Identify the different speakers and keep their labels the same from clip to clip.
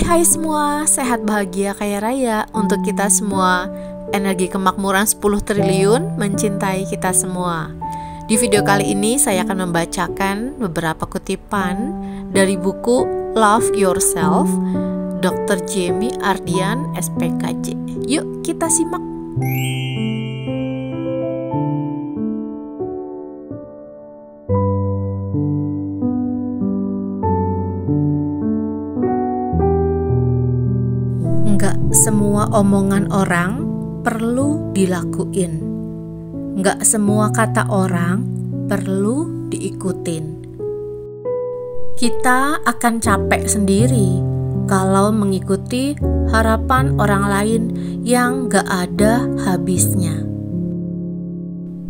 Speaker 1: Hai semua, sehat bahagia kaya raya untuk kita semua. Energi kemakmuran 10 triliun mencintai kita semua. Di video kali ini saya akan membacakan beberapa kutipan dari buku Love Yourself, Dr. Jamie Ardian, SPKJ. Yuk kita simak. Nggak semua omongan orang perlu dilakuin. Nggak semua kata orang perlu diikutin. Kita akan capek sendiri kalau mengikuti harapan orang lain yang nggak ada habisnya.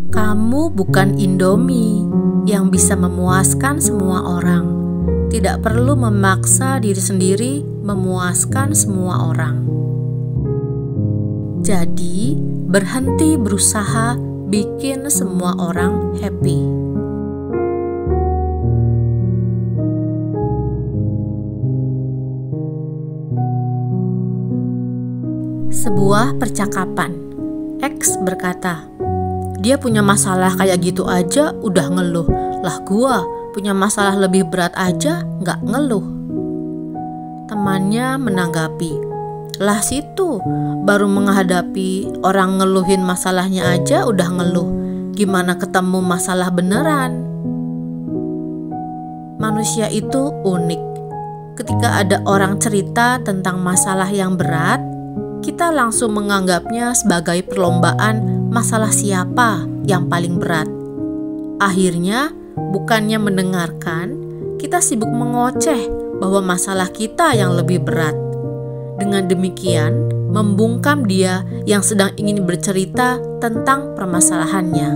Speaker 1: Kamu bukan Indomie yang bisa memuaskan semua orang. Tidak perlu memaksa diri sendiri memuaskan semua orang. Jadi, berhenti berusaha bikin semua orang happy. Sebuah percakapan. X berkata, "Dia punya masalah kayak gitu aja udah ngeluh. Lah gua punya masalah lebih berat aja nggak ngeluh." Temannya menanggapi, "Lah situ, baru menghadapi orang ngeluhin masalahnya aja udah ngeluh. Gimana ketemu masalah beneran?" Manusia itu unik. Ketika ada orang cerita tentang masalah yang berat, kita langsung menganggapnya sebagai perlombaan masalah siapa yang paling berat. Akhirnya, bukannya mendengarkan, kita sibuk mengoceh bahwa masalah kita yang lebih berat. Dengan demikian, membungkam dia yang sedang ingin bercerita tentang permasalahannya.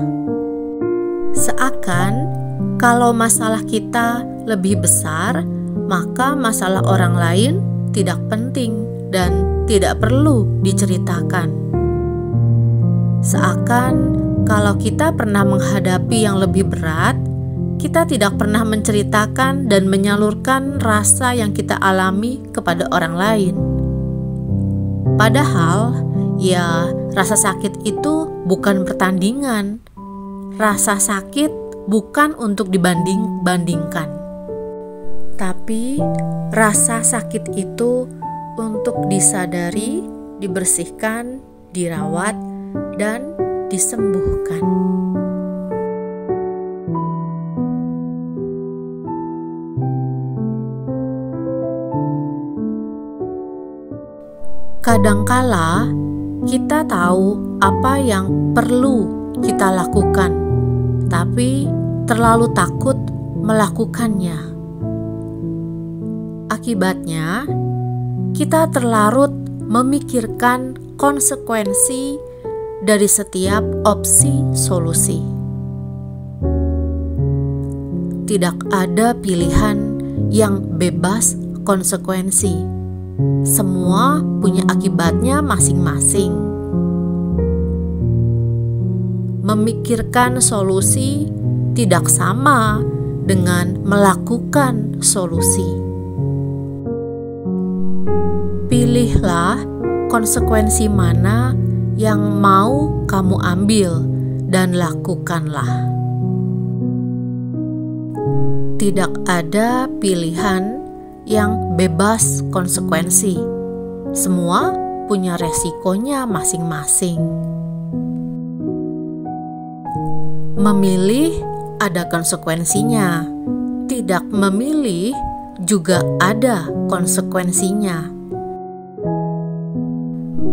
Speaker 1: Seakan kalau masalah kita lebih besar, maka masalah orang lain tidak penting dan tidak perlu diceritakan. Seakan kalau kita pernah menghadapi yang lebih berat, kita tidak pernah menceritakan dan menyalurkan rasa yang kita alami kepada orang lain. Padahal, ya, rasa sakit itu bukan pertandingan. Rasa sakit bukan untuk dibanding-bandingkan. Tapi, rasa sakit itu untuk disadari, dibersihkan, dirawat, dan disembuhkan. Kadangkala kita tahu apa yang perlu kita lakukan, tapi terlalu takut melakukannya. Akibatnya, kita terlarut memikirkan konsekuensi dari setiap opsi solusi. Tidak ada pilihan yang bebas konsekuensi. Semua punya akibatnya masing-masing. Memikirkan solusi tidak sama dengan melakukan solusi. Pilihlah konsekuensi mana yang mau kamu ambil dan lakukanlah. Tidak ada pilihan yang bebas konsekuensi. Semua punya resikonya masing-masing. Memilih ada konsekuensinya. Tidak memilih juga ada konsekuensinya.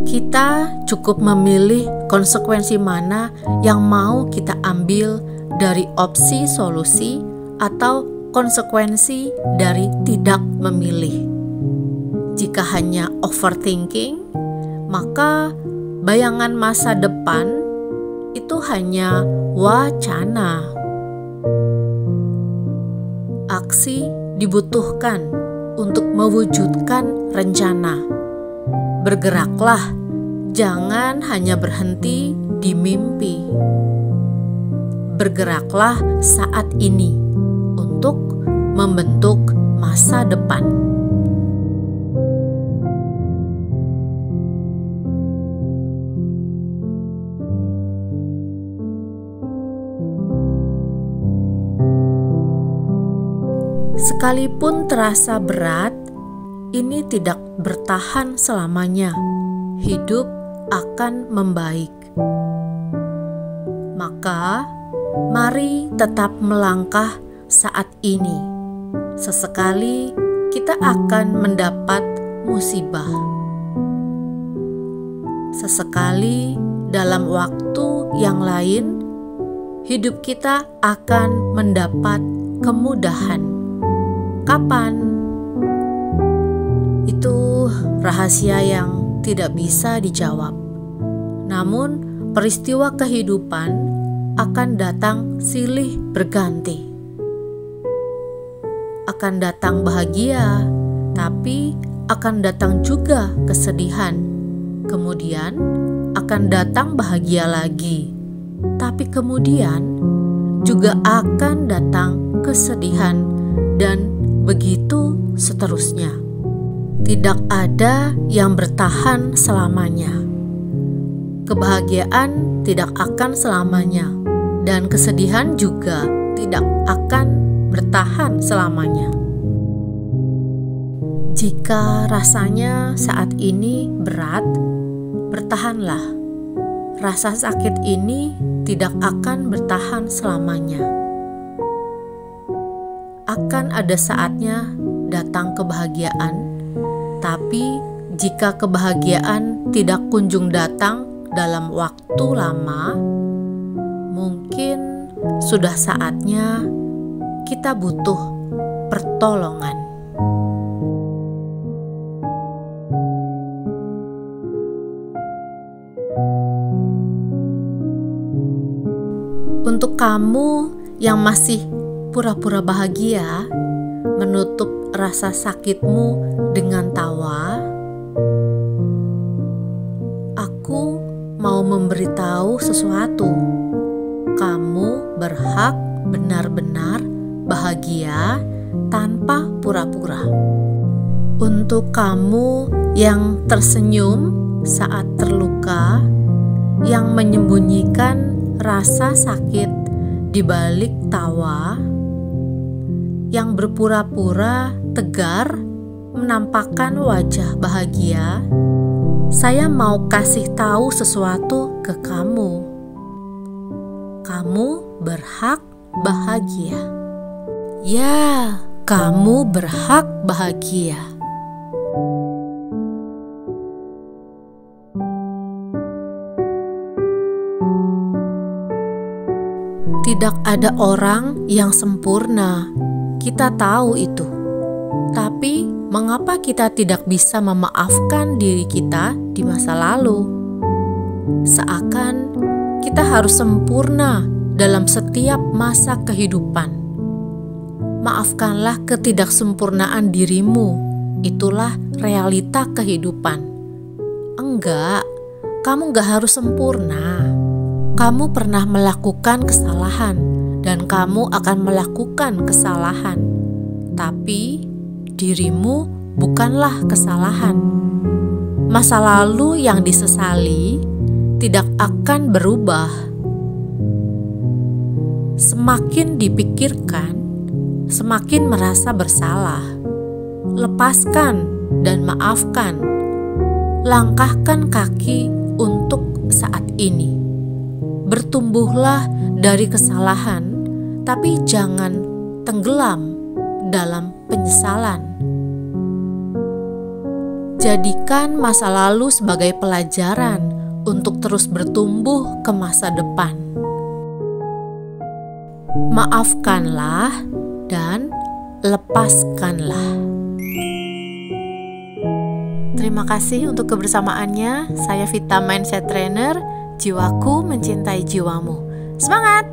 Speaker 1: Kita cukup memilih konsekuensi mana yang mau kita ambil dari opsi solusi atau konsekuensi dari tidak memilih. Jika hanya overthinking, maka bayangan masa depan itu hanya wacana. Aksi dibutuhkan untuk mewujudkan rencana. Bergeraklah, jangan hanya berhenti di mimpi. Bergeraklah saat ini untuk membentuk masa depan. Sekalipun terasa berat, ini tidak bertahan selamanya. Hidup akan membaik. Maka, mari tetap melangkah saat ini. Sesekali kita akan mendapat musibah. Sesekali dalam waktu yang lain, hidup kita akan mendapat kemudahan. Kapan? Itu rahasia yang tidak bisa dijawab. Namun, peristiwa kehidupan akan datang silih berganti. Akan datang bahagia, tapi akan datang juga kesedihan. Kemudian akan datang bahagia lagi, tapi kemudian juga akan datang kesedihan, dan begitu seterusnya. Tidak ada yang bertahan selamanya. Kebahagiaan tidak akan selamanya, dan kesedihan juga tidak akan bertahan selamanya. Jika rasanya saat ini berat, bertahanlah. Rasa sakit ini tidak akan bertahan selamanya. Akan ada saatnya datang kebahagiaan, tapi jika kebahagiaan tidak kunjung datang dalam waktu lama, mungkin sudah saatnya kita butuh pertolongan. Untuk kamu yang masih pura-pura bahagia, menutup rasa sakitmu dengan tawa, aku mau memberitahu sesuatu. Kamu berhak benar-benar bahagia tanpa pura-pura. Untuk kamu yang tersenyum saat terluka, yang menyembunyikan rasa sakit di balik tawa, yang berpura-pura tegar menampakkan wajah bahagia, saya mau kasih tahu sesuatu ke kamu. Kamu berhak bahagia. Ya, kamu berhak bahagia. Tidak ada orang yang sempurna, kita tahu itu. Tapi, mengapa kita tidak bisa memaafkan diri kita di masa lalu? Seakan kita harus sempurna dalam setiap masa kehidupan. Maafkanlah ketidaksempurnaan dirimu, itulah realita kehidupan. Enggak, kamu gak harus sempurna. Kamu pernah melakukan kesalahan, dan kamu akan melakukan kesalahan. Tapi, dirimu bukanlah kesalahan. Masa lalu yang disesali tidak akan berubah. Semakin dipikirkan, semakin merasa bersalah. Lepaskan dan maafkan. Langkahkan kaki untuk saat ini. Bertumbuhlah dari kesalahan, tapi jangan tenggelam dalam penyesalan. Jadikan masa lalu sebagai pelajaran untuk terus bertumbuh ke masa depan. Maafkanlah dan lepaskanlah. Terima kasih untuk kebersamaannya. Saya Vita Mindset Trainer. Jiwaku mencintai jiwamu. Semangat!